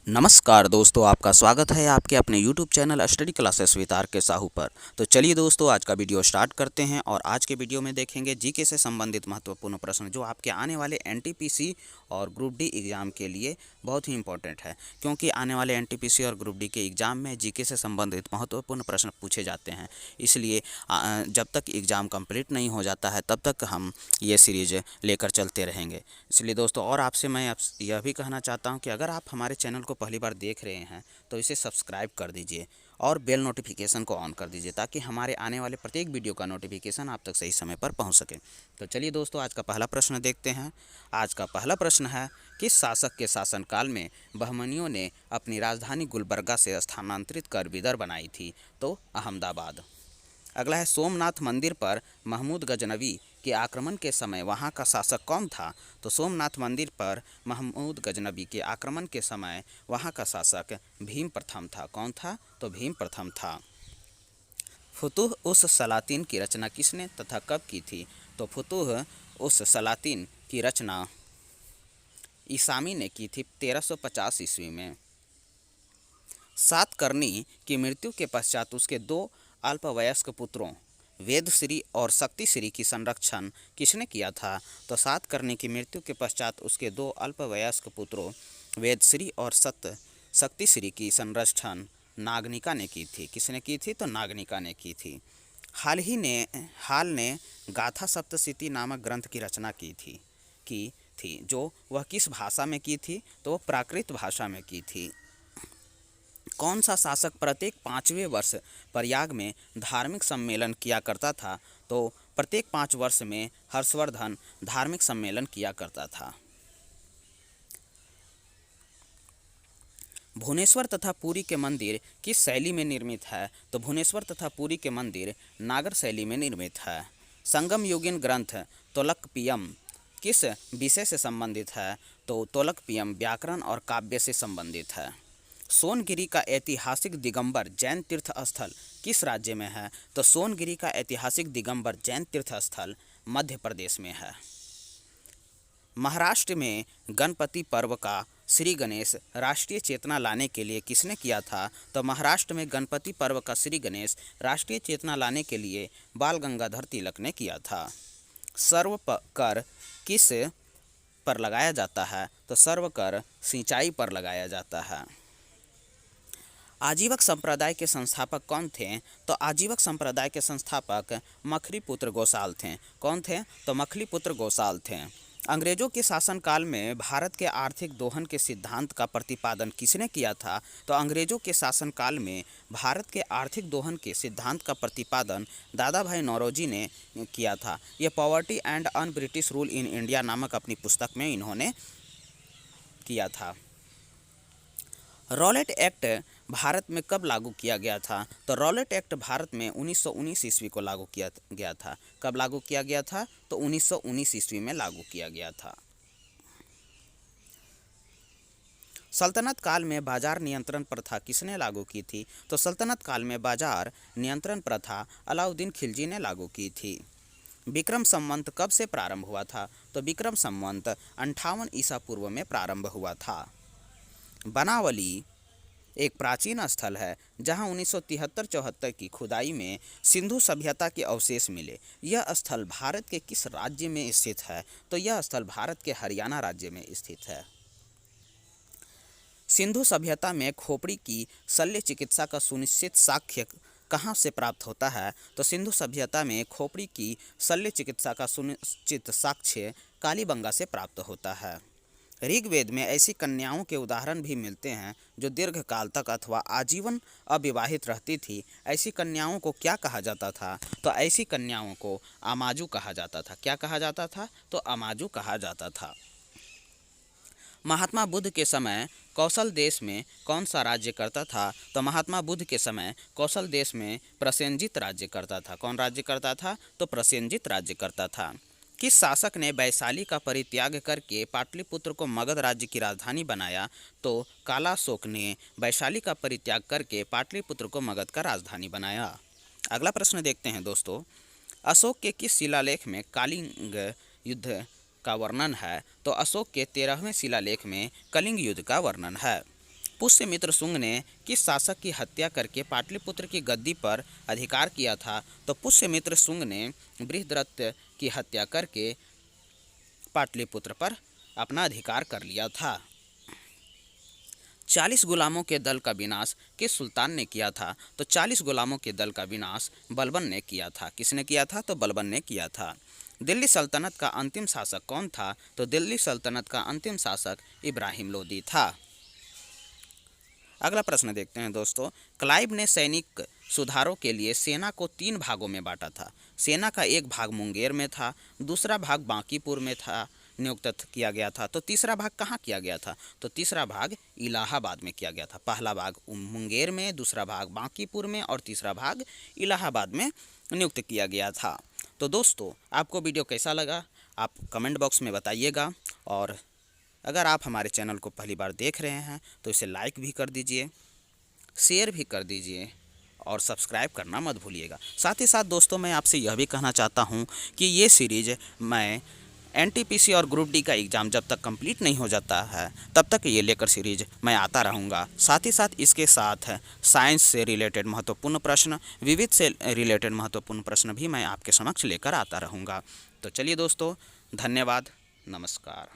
नमस्कार दोस्तों, आपका स्वागत है आपके अपने YouTube channel study classes with R K Sahu पर। तो चलिए दोस्तों, आज का वीडियो स्टार्ट करते हैं और आज के वीडियो में देखेंगे जीके से संबंधित महत्वपूर्ण प्रश्न जो आपके आने वाले एनटीपीसी और ग्रुप डी एग्ज़ाम के लिए बहुत ही इंपॉर्टेंट है, क्योंकि आने वाले एनटीपीसी और ग्रुप डी के एग्ज़ाम में जीके से संबंधित महत्वपूर्ण प्रश्न पूछे जाते हैं। इसलिए जब तक एग्ज़ाम कंप्लीट नहीं हो जाता है तब तक हम ये सीरीज़ लेकर चलते रहेंगे। इसलिए दोस्तों, और आपसे मैं यह भी कहना चाहता हूं कि अगर आप हमारे चैनल को पहली बार देख रहे हैं तो इसे सब्सक्राइब कर दीजिए और बेल नोटिफिकेशन को ऑन कर दीजिए, ताकि हमारे आने वाले प्रत्येक वीडियो का नोटिफिकेशन आप तक सही समय पर पहुंच सके। तो चलिए दोस्तों, आज का पहला प्रश्न देखते हैं। आज का पहला प्रश्न है, किस शासक के शासनकाल में बहमनियों ने अपनी राजधानी गुलबर्गा से स्थानांतरित कर बिदर बनाई थी? तो अहमदाबाद। अगला है, सोमनाथ मंदिर पर महमूद गजनवी के आक्रमण के समय वहां का शासक कौन था? तो सोमनाथ मंदिर पर महमूद गजनवी के आक्रमण के समय वहां का शासक भीम प्रथम था। कौन था? तो भीम प्रथम था। फुतुह उस सलातीन की रचना किसने तथा कब की थी? तो फुतुह उस सलातीन की रचना ईसामी ने की थी 1350 ईस्वी में। सातकर्णी की मृत्यु के पश्चात उसके दो अल्पवयस्क पुत्रों वेदश्री और शक्तिश्री की संरक्षण किसने किया था? तो सातकर्णी की मृत्यु के पश्चात उसके दो अल्पवयस्क पुत्रों वेदश्री और शक्तिश्री की संरक्षण नागनिका ने की थी। किसने की थी? तो नागनिका ने की थी। हाल ने गाथा सप्तशती नामक ग्रंथ की रचना की थी जो वह किस भाषा में की थी? तो वह प्राकृत भाषा में की थी। कौन सा शासक प्रत्येक 5वें वर्ष प्रयाग में धार्मिक सम्मेलन किया करता था? तो प्रत्येक 5 वर्ष में हर्षवर्धन धार्मिक सम्मेलन किया करता था। भुवनेश्वर तथा पुरी के मंदिर किस शैली में निर्मित है? तो भुवनेश्वर तथा पुरी के मंदिर नागर शैली में निर्मित है। संगम युगीन ग्रंथ तोलकपियम किस विषय से संबंधित है? तो तोलकपियम व्याकरण और काव्य से संबंधित है। सोनगिरी का ऐतिहासिक दिगंबर जैन तीर्थ स्थल किस राज्य में है? तो सोनगिरी का ऐतिहासिक दिगंबर जैन तीर्थ स्थल मध्य प्रदेश में है। महाराष्ट्र में गणपति पर्व का श्री गणेश राष्ट्रीय चेतना लाने के लिए किसने किया था? तो महाराष्ट्र में गणपति पर्व का श्री गणेश राष्ट्रीय चेतना लाने के लिए बाल गंगाधर तिलक ने किया था। सर्व कर किस पर लगाया जाता है? तो सर्व कर सिंचाई पर लगाया जाता है। आजीवक संप्रदाय के संस्थापक कौन थे? तो आजीवक संप्रदाय के संस्थापक मखलीपुत्र गोसाल थे। कौन थे? तो मखलीपुत्र गोसाल थे। अंग्रेजों के शासनकाल में भारत के आर्थिक दोहन के सिद्धांत का प्रतिपादन किसने किया था? तो अंग्रेजों के शासनकाल में भारत के आर्थिक दोहन के सिद्धांत का प्रतिपादन दादा भाई नौरोजी ने किया था। ये poverty and un British rule in India नामक अपनी पुस्तक में इन्होंने किया था। रॉलेट एक्ट भारत में कब लागू किया गया था? तो रॉलेट एक्ट भारत में 1919 ईस्वी को लागू किया गया था। कब लागू किया गया था? तो 1919 ईस्वी में लागू किया गया था। सल्तनत काल में बाजार नियंत्रण प्रथा किसने लागू की थी? तो सल्तनत काल में बाजार नियंत्रण प्रथा अलाउद्दीन खिलजी ने लागू की थी। विक्रम संवत कब से प्रारंभ हुआ था? तो विक्रम संवत 58 ईसा पूर्व में प्रारंभ हुआ था। बनावली एक प्राचीन स्थल है जहां 1973-74 की खुदाई में सिंधु सभ्यता के अवशेष मिले। यह स्थल भारत के किस राज्य में स्थित है? तो यह स्थल भारत के हरियाणा राज्य में स्थित है। सिंधु सभ्यता में खोपड़ी की शल्य चिकित्सा का सुनिश्चित साक्ष्य कहाँ से प्राप्त होता है? तो सिंधु सभ्यता में खोपड़ी की शल्य चिकित्सा का सुनिश्चित साक्ष्य कालीबंगा से प्राप्त होता है। ऋग्वेद में ऐसी कन्याओं के उदाहरण भी मिलते हैं जो दीर्घकाल तक अथवा आजीवन अविवाहित रहती थी। ऐसी कन्याओं को क्या कहा जाता था? तो ऐसी कन्याओं को अमाजू कहा जाता था। क्या कहा जाता था? तो अमाजू कहा जाता था। महात्मा बुद्ध के समय कौशल देश में कौन सा राज्य करता था? तो महात्मा बुद्ध के समय कौशल देश में प्रसेनजित राज्य करता था। कौन राज्य करता था? तो प्रसेनजित राज्य करता था। किस शासक ने वैशाली का परित्याग करके पाटलिपुत्र को मगध राज्य की राजधानी बनाया? तो कालाशोक ने वैशाली का परित्याग करके पाटलिपुत्र को मगध का राजधानी बनाया। अगला प्रश्न देखते हैं दोस्तों। अशोक के किस शिलालेख में कलिंग युद्ध का वर्णन है? तो अशोक के 13वें शिलालेख में कलिंग युद्ध का वर्णन है। पुष्यमित्र शुंग ने किस शासक की हत्या करके पाटलिपुत्र की गद्दी पर अधिकार किया था? तो पुष्यमित्र शुंग ने बृहद्रथ की हत्या करके पाटलिपुत्र पर अपना अधिकार कर लिया था। 40 गुलामों के दल का विनाश किस सुल्तान ने किया था? तो 40 गुलामों के दल का विनाश बलबन ने किया था। किसने किया था? तो बलबन ने किया था। दिल्ली सल्तनत का अंतिम शासक कौन था? तो दिल्ली सल्तनत का अंतिम शासक इब्राहिम लोदी था। अगला प्रश्न देखते हैं दोस्तों। क्लाइव ने सैनिक सुधारों के लिए सेना को 3 भागों में बांटा था। सेना का एक भाग मुंगेर में था, दूसरा भाग बांकीपुर में था नियुक्त किया गया था, तो तीसरा भाग कहाँ किया गया था? तो तीसरा भाग इलाहाबाद में किया गया था। पहला भाग मुंगेर में, दूसरा भाग बांकीपुर में और तीसरा भाग इलाहाबाद में नियुक्त किया गया था। तो दोस्तों आपको वीडियो कैसा लगा आप कमेंट बॉक्स में बताइएगा, और अगर आप हमारे चैनल को पहली बार देख रहे हैं तो इसे लाइक भी कर दीजिए, शेयर भी कर दीजिए और सब्सक्राइब करना मत भूलिएगा। साथ ही साथ दोस्तों मैं आपसे यह भी कहना चाहता हूं कि ये सीरीज़ मैं एनटीपीसी और ग्रुप डी का एग्ज़ाम जब तक कंप्लीट नहीं हो जाता है तब तक ये लेकर सीरीज मैं आता रहूँगा। साथ ही साथ इसके साथ साइंस से रिलेटेड महत्वपूर्ण प्रश्न, विविध से रिलेटेड महत्वपूर्ण प्रश्न भी मैं आपके समक्ष लेकर आता रहूँगा। तो चलिए दोस्तों, धन्यवाद, नमस्कार।